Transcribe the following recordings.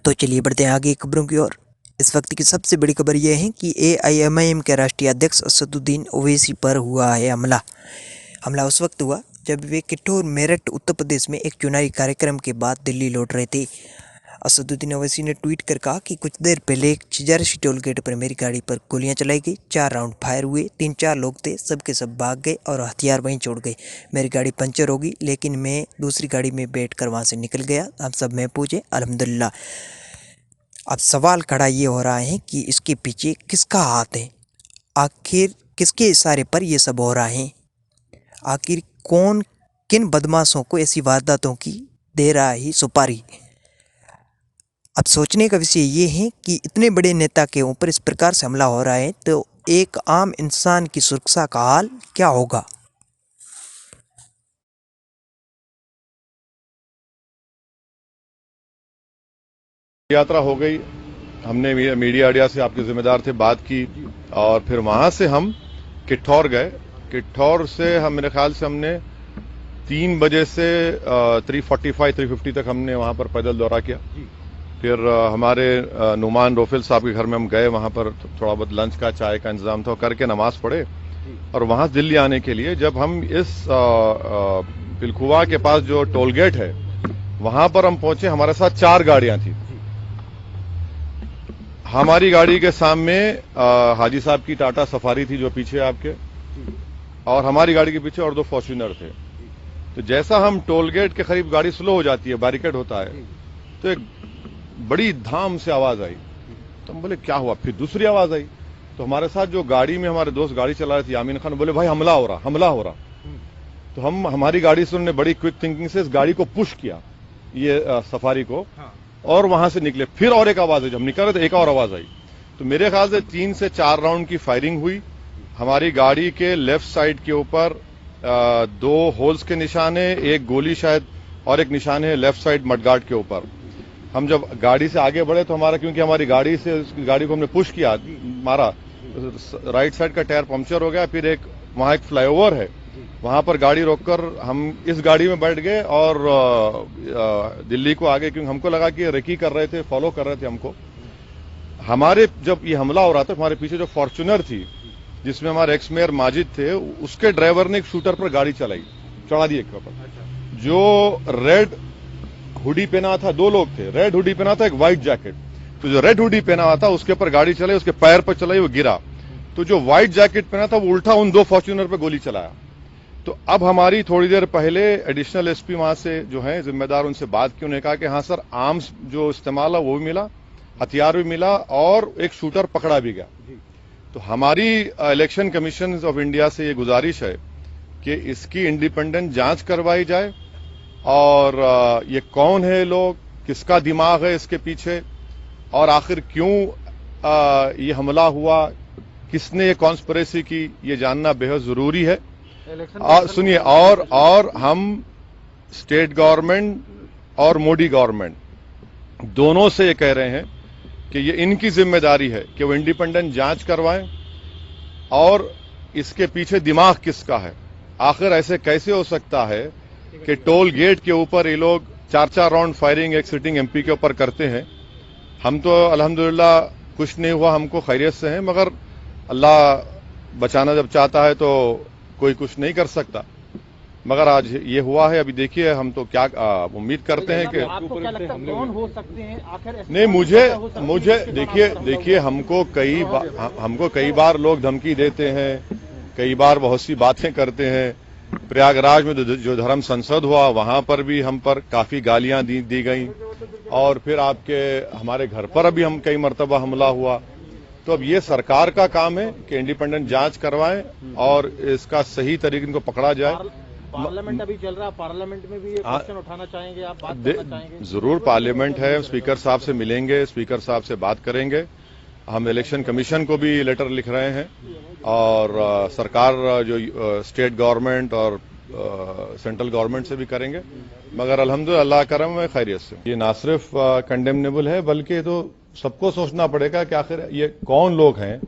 तो चलिए बढ़ते हैं आगे खबरों की ओर। इस वक्त की सबसे बड़ी खबर यह है कि एआईएमआईएम के राष्ट्रीय अध्यक्ष असदुद्दीन ओवैसी पर हुआ है हमला। हमला उस वक्त हुआ जब वे किठौर मेरठ उत्तर प्रदेश में एक चुनावी कार्यक्रम के बाद दिल्ली लौट रहे थे। असदुद्दीन ओवैसी ने ट्वीट कर कहा कि कुछ देर पहले एक चिजारसी टोल गेट पर मेरी गाड़ी पर गोलियां चलाई गई, 4 राउंड फायर हुए, 3-4 लोग थे, सबके सब भाग गए और हथियार वहीं छोड़ गए। मेरी गाड़ी पंचर होगी लेकिन मैं दूसरी गाड़ी में बैठकर वहां से निकल गया। हम सब में पूछे अल्हम्दुलिल्लाह। अब सवाल खड़ा ये हो रहा है कि इसके पीछे किसका हाथ है, आखिर किसके इशारे पर ये सब हो रहा है, आखिर कौन किन बदमाशों को ऐसी वारदातों की दे रहा है सुपारी। अब सोचने का विषय ये है कि इतने बड़े नेता के ऊपर इस प्रकार से हमला हो रहा है तो एक आम इंसान की सुरक्षा का हाल क्या होगा। यात्रा हो गई, हमने मीडिया से आपके जिम्मेदार थे बात की और फिर वहां से हम किठौर गए। किठौर से हम मेरे ख्याल से हमने 3 बजे से 3:45-3:50 तक हमने वहां पर पैदल दौरा किया। फिर हमारे नुमान रोफिल साहब के घर में हम गए, वहां पर थोड़ा बहुत लंच का चाय का इंतजाम था, करके नमाज पढ़े और वहां दिल्ली आने के लिए जब हम इस पिलखुवा के पास जो टोल गेट है वहां पर हम पहुंचे, हमारे साथ 4 गाड़ियां थी। हमारी गाड़ी के सामने हाजी साहब की टाटा सफारी थी जो पीछे आपके, और हमारी गाड़ी के पीछे और 2 फॉर्च्यूनर थे। तो जैसा हम टोल गेट के करीब गाड़ी स्लो हो जाती है, बैरिकेड होता है, तो एक बड़ी धाम से आवाज आई। तो हम बोले क्या हुआ, फिर दूसरी आवाज आई। तो हमारे साथ जो गाड़ी में हमारे दोस्त गाड़ी चला रहे थे यामीन खान, बोले भाई हमला हो रहा। तो हमारी गाड़ी से उन्होंने बड़ी क्विक थिंकिंग से इस गाड़ी को पुश किया, ये सफारी को, और वहां से निकले। फिर और एक आवाज आई, जब हम निकल रहे थे एक और आवाज आई। तो मेरे ख्याल से 3 से 4 राउंड की फायरिंग हुई। हमारी गाड़ी के लेफ्ट साइड के ऊपर 2 होल्स के निशान है, एक गोली शायद, और एक निशान है लेफ्ट साइड मडगार्ड के ऊपर। हम जब गाड़ी से आगे बढ़े तो हमारा, क्योंकि हमारी गाड़ी को हमने पुश किया, मारा, राइट साइड का टायर पंक्चर हो गया। फिर वहां एक फ्लाईओवर है, वहां पर गाड़ी रोककर हम इस गाड़ी में बैठ गए और दिल्ली को आगे, क्योंकि हमको लगा कि रेकी कर रहे थे, फॉलो कर रहे थे हमको। हमारे जब ये हमला हो रहा था, हमारे पीछे जो फॉर्च्यूनर थी जिसमें हमारे एक्स मेयर माजिद थे, उसके ड्राइवर ने एक शूटर पर गाड़ी चढ़ा दी एक पर। जो रेड हुडी पहना था, 2 लोग थे, रेड हुडी पहना था, एक व्हाइट जैकेट। तो जो रेड हुडी पहना हुआ था उसके ऊपर गाड़ी चलाई, उसके पैर पर चलाई, वो गिरा। तो जो व्हाइट जैकेट पहना था वो उल्टा उन 2 फॉर्च्यूनर पर गोली चलाया। तो अब हमारी थोड़ी देर पहले एडिशनल एसपी वहां से जो है जिम्मेदार, उनसे बात की। उन्होंने कहा कि हाँ सर, आर्म्स जो इस्तेमाल है वो भी मिला, हथियार भी मिला और एक शूटर पकड़ा भी गया। तो हमारी इलेक्शन कमीशन ऑफ इंडिया से ये गुजारिश है कि इसकी इंडिपेंडेंट जांच करवाई जाए और ये कौन है लोग, किसका दिमाग है इसके पीछे, और आखिर क्यों ये हमला हुआ, किसने ये कॉन्स्पिरेसी की, ये जानना बेहद जरूरी है। सुनिए, और हम स्टेट गवर्नमेंट और मोदी गवर्नमेंट दोनों से ये कह रहे हैं कि ये इनकी जिम्मेदारी है कि वो इंडिपेंडेंट जांच करवाएं और इसके पीछे दिमाग किसका है। आखिर ऐसे कैसे हो सकता है कि टोल गेट के ऊपर ये लोग 4-4 राउंड फायरिंग एक सिटिंग एमपी के ऊपर करते हैं। हम तो अल्हम्दुलिल्लाह कुछ नहीं हुआ, हमको खैरियत से हैं, मगर अल्लाह बचाना जब चाहता है तो कोई कुछ नहीं कर सकता। मगर आज ये हुआ है, अभी देखिए हम तो क्या उम्मीद करते हैं कि आपको क्या लगता है कौन हो सकते हैं आखिर? नहीं, मुझे देखिए हमको कई बार लोग धमकी देते हैं, कई बार बहुत सी बातें करते हैं। प्रयागराज में जो धर्म संसद हुआ वहां पर भी हम पर काफी गालियां दी गई, और फिर हमारे घर पर अभी हम कई मर्तबा हमला हुआ। तो अब ये सरकार का काम है कि इंडिपेंडेंट जांच करवाएं और इसका सही तरीके इनको पकड़ा जाए। पार्लियामेंट अभी चल रहा है, पार्लियामेंट में भी ये क्वेश्चन उठाना चाहेंगे आप, बात करना चाहेंगे? जरूर, पार्लियामेंट है, स्पीकर साहब से मिलेंगे, स्पीकर साहब से बात करेंगे। हम इलेक्शन कमीशन को भी लेटर लिख रहे हैं और सरकार जो स्टेट गवर्नमेंट और सेंट्रल गवर्नमेंट से भी करेंगे। मगर अल्हम्दुलिल्लाह अल्लाह करम है, खैरियत से। ये ना सिर्फ कंडेमनेबल है बल्कि तो सबको सोचना पड़ेगा कि आखिर ये कौन लोग हैं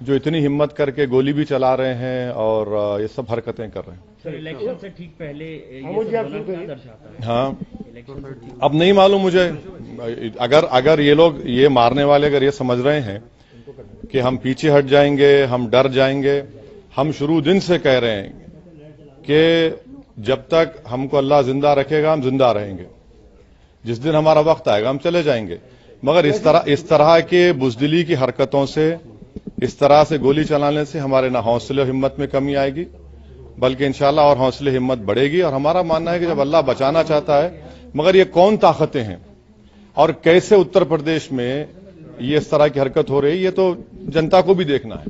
जो इतनी हिम्मत करके गोली भी चला रहे हैं और ये सब हरकतें कर रहे हैं। सर, इलेक्शन से ठीक पहले ये सब होना क्या दर्शाता है? हाँ, अब नहीं मालूम मुझे, अगर ये लोग, ये मारने वाले अगर ये समझ रहे हैं कि हम पीछे हट जाएंगे, हम डर जाएंगे, हम शुरू दिन से कह रहे हैं कि जब तक हमको अल्लाह जिंदा रखेगा हम जिंदा रहेंगे, जिस दिन हमारा वक्त आएगा हम चले जाएंगे। मगर इस तरह के बुजदिली की हरकतों से, इस तरह से गोली चलाने से हमारे ना हौसले और हिम्मत में कमी आएगी, बल्कि इंशाल्लाह और हौसले हिम्मत बढ़ेगी। और हमारा मानना है कि जब अल्लाह बचाना चाहता है, मगर ये कौन ताकतें हैं और कैसे उत्तर प्रदेश में ये इस तरह की हरकत हो रही है, ये तो जनता को भी देखना है।